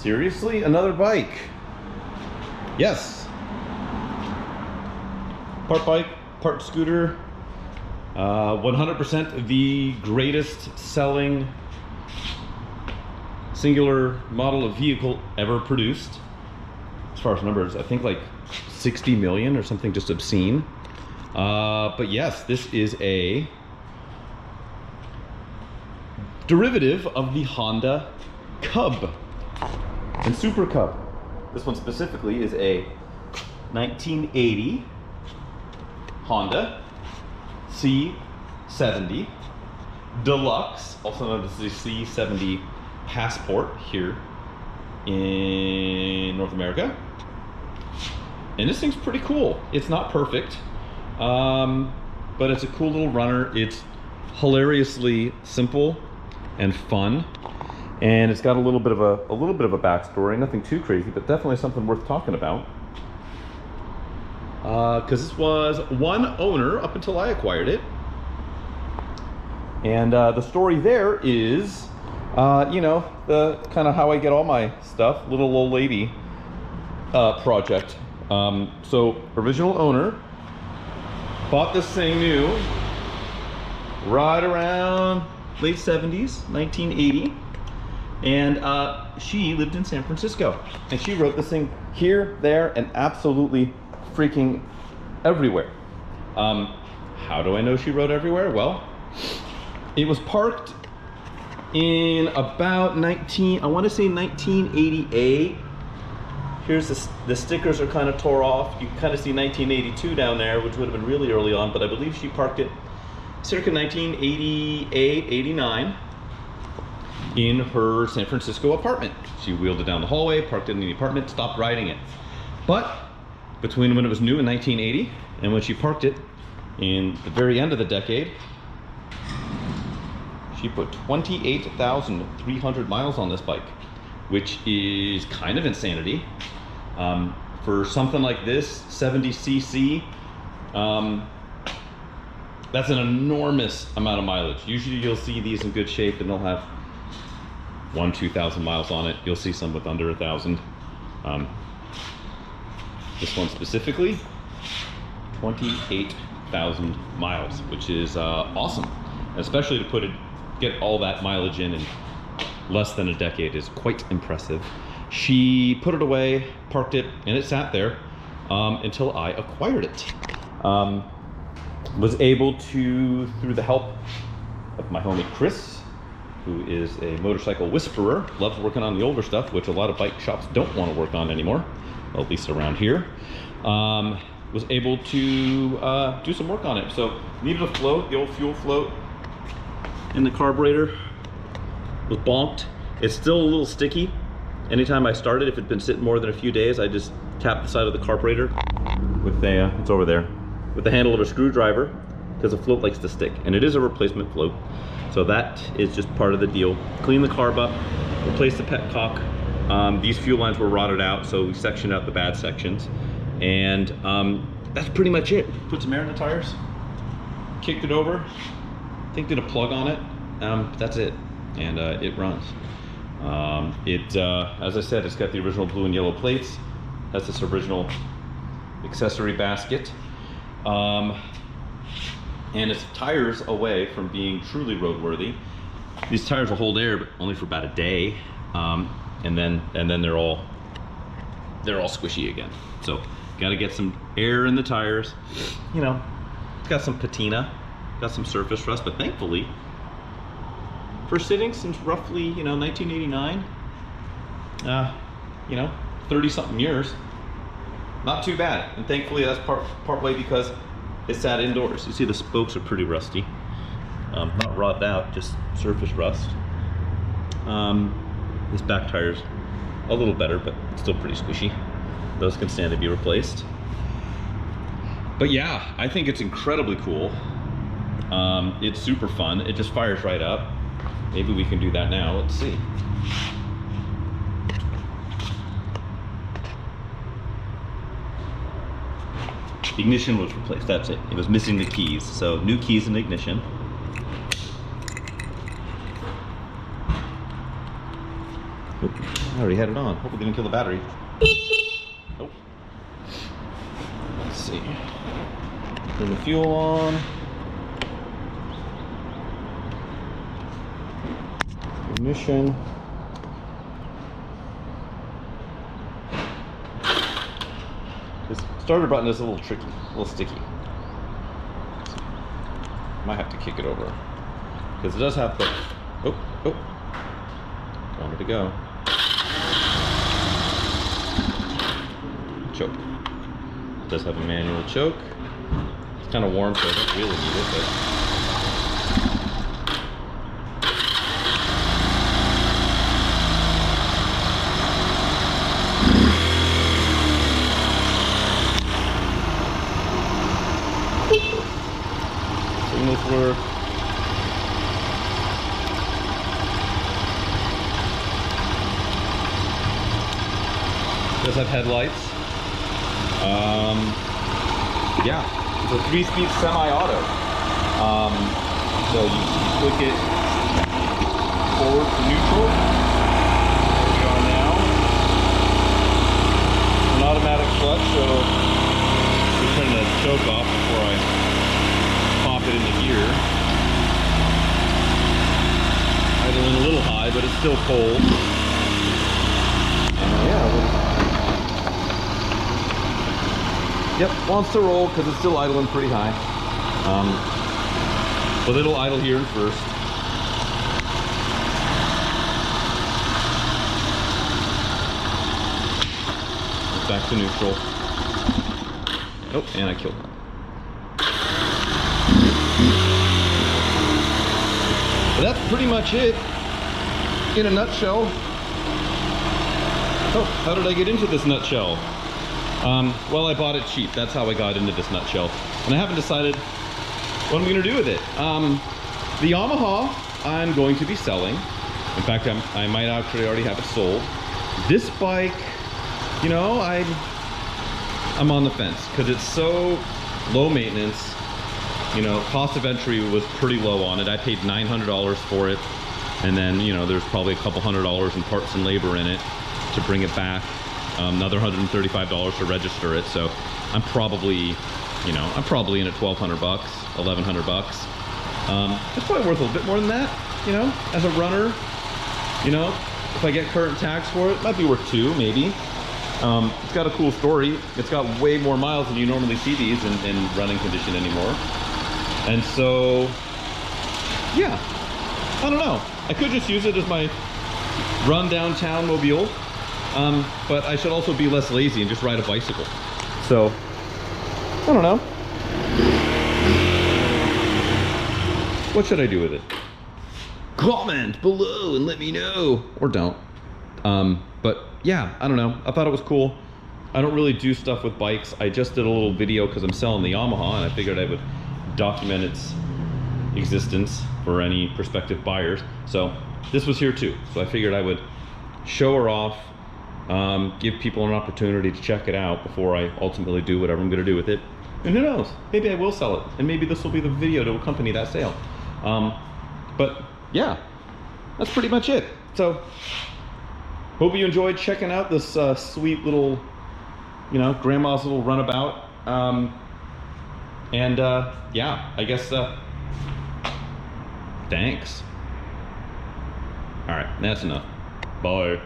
Seriously? Another bike? Yes. Part bike, part scooter. 100% the greatest selling singular model of vehicle ever produced. As far as numbers, I think like 60 million or something just obscene. But yes, this is a derivative of the Honda Cub and Super Cub. This one specifically is a 1980 Honda C70 Deluxe, also known as the C70 Passport here in North America. And this thing's pretty cool. It's not perfect, but it's a cool little runner. It's hilariously simple and fun, and it's got a little bit of a backstory. Nothing too crazy, but definitely something worth talking about. Because this was one owner up until I acquired it, and the story there is, you know, the kind of how I get all my stuff, little old lady project. So original owner bought this thing new right around late 70s, 1980, and she lived in San Francisco, and she wrote this thing here, there, and absolutely freaking everywhere. How do I know she wrote everywhere? Well, it was parked in about I want to say 1988. Here's the stickers are kind of tore off. You can kind of see 1982 down there, which would have been really early on, but I believe she parked it circa 1988, 89 in her San Francisco apartment. She wheeled it down the hallway, parked it in the apartment, stopped riding it. But between when it was new in 1980 and when she parked it in the very end of the decade, she put 28,300 miles on this bike, which is kind of insanity. For something like this, 70cc, that's an enormous amount of mileage. Usually you'll see these in good shape and they'll have 2,000 miles on it. You'll see some with under 1,000. This one specifically, 28,000 miles, which is awesome. Especially to get all that mileage in less than a decade is quite impressive. She put it away, parked it, and it sat there until I acquired it. Was able to, through the help of my homie Chris, who is a motorcycle whisperer, loves working on the older stuff, which a lot of bike shops don't want to work on anymore, well, at least around here, was able to do some work on it. So needed a float, the old fuel float in the carburetor was bonked. It's still a little sticky. Anytime I start it, if it'd been sitting more than a few days, I just tap the side of the carburetor with it's over there, with the handle of a screwdriver, because the float likes to stick, and it is a replacement float. So that is just part of the deal. Clean the carb up, replace the petcock. These fuel lines were rotted out, so we sectioned out the bad sections, and that's pretty much it. Put some air in the tires, kicked it over, I think did a plug on it. That's it, and it runs. As I said, it's got the original blue and yellow plates, has this original accessory basket, and it's tires away from being truly roadworthy. These tires will hold air, but only for about a day, and then they're all squishy again. So got to get some air in the tires. You know, it's got some patina, got some surface rust, but thankfully, for sitting since roughly, you know, 1989, you know, 30 something years, not too bad. And thankfully that's part way because it sat indoors. You see the spokes are pretty rusty, not rotted out, just surface rust. This back tire's a little better, but still pretty squishy. Those can stand to be replaced. But yeah, I think it's incredibly cool. It's super fun. It just fires right up. Maybe we can do that now. Let's see. The ignition was replaced. That's it. It was missing the keys. So new keys and ignition. I already had it on. Hope it didn't kill the battery. Nope. Let's see. Turn the fuel on. Ignition. This starter button is a little tricky, a little sticky. Might have to kick it over because it does have the. Oh, wanted to go. Choke. It does have a manual choke. It's kind of warm, so I don't really need it, but. Signals work. Does have headlights. Yeah, it's a 3-speed semi-auto. So you click it forward to neutral. There we are now. An automatic clutch, so we turn the choke off before I pop it into gear. Idling a little high, but it's still cold. Yeah. Yep, wants to roll because it's still idling pretty high. But it'll idle here in first. Back to neutral. Oh, and I killed it. But that's pretty much it in a nutshell. Oh, how did I get into this nutshell? Well, I bought it cheap. That's how I got into this nutshell. And I haven't decided what I'm going to do with it. The Yamaha I'm going to be selling. In fact, I might actually already have it sold. This bike, you know, I'm on the fence because it's so low maintenance. You know, cost of entry was pretty low on it. I paid $900 for it. And then, you know, there's probably a couple $100 in parts and labor in it to bring it back. Another $135 to register it, so I'm probably, you know, in at $1,200, $1,100. It's probably worth a little bit more than that, you know, as a runner. You know, if I get current tax for it, might be worth $2, maybe. It's got a cool story. It's got way more miles than you normally see these in running condition anymore. And so, yeah, I don't know. I could just use it as my run downtown mobile. But I should also be less lazy and just ride a bicycle. So, I don't know. What should I do with it? Comment below and let me know. Or don't. But yeah, I don't know. I thought it was cool. I don't really do stuff with bikes. I just did a little video because I'm selling the Yamaha and I figured I would document its existence for any prospective buyers. So this was here too. So I figured I would show her off. Give people an opportunity to check it out before I ultimately do whatever I'm going to do with it. And who knows, maybe I will sell it, and maybe this will be the video to accompany that sale. But yeah, that's pretty much it. So hope you enjoyed checking out this sweet little, you know, grandma's little runabout. Yeah, I guess thanks. All right, that's enough. Bye.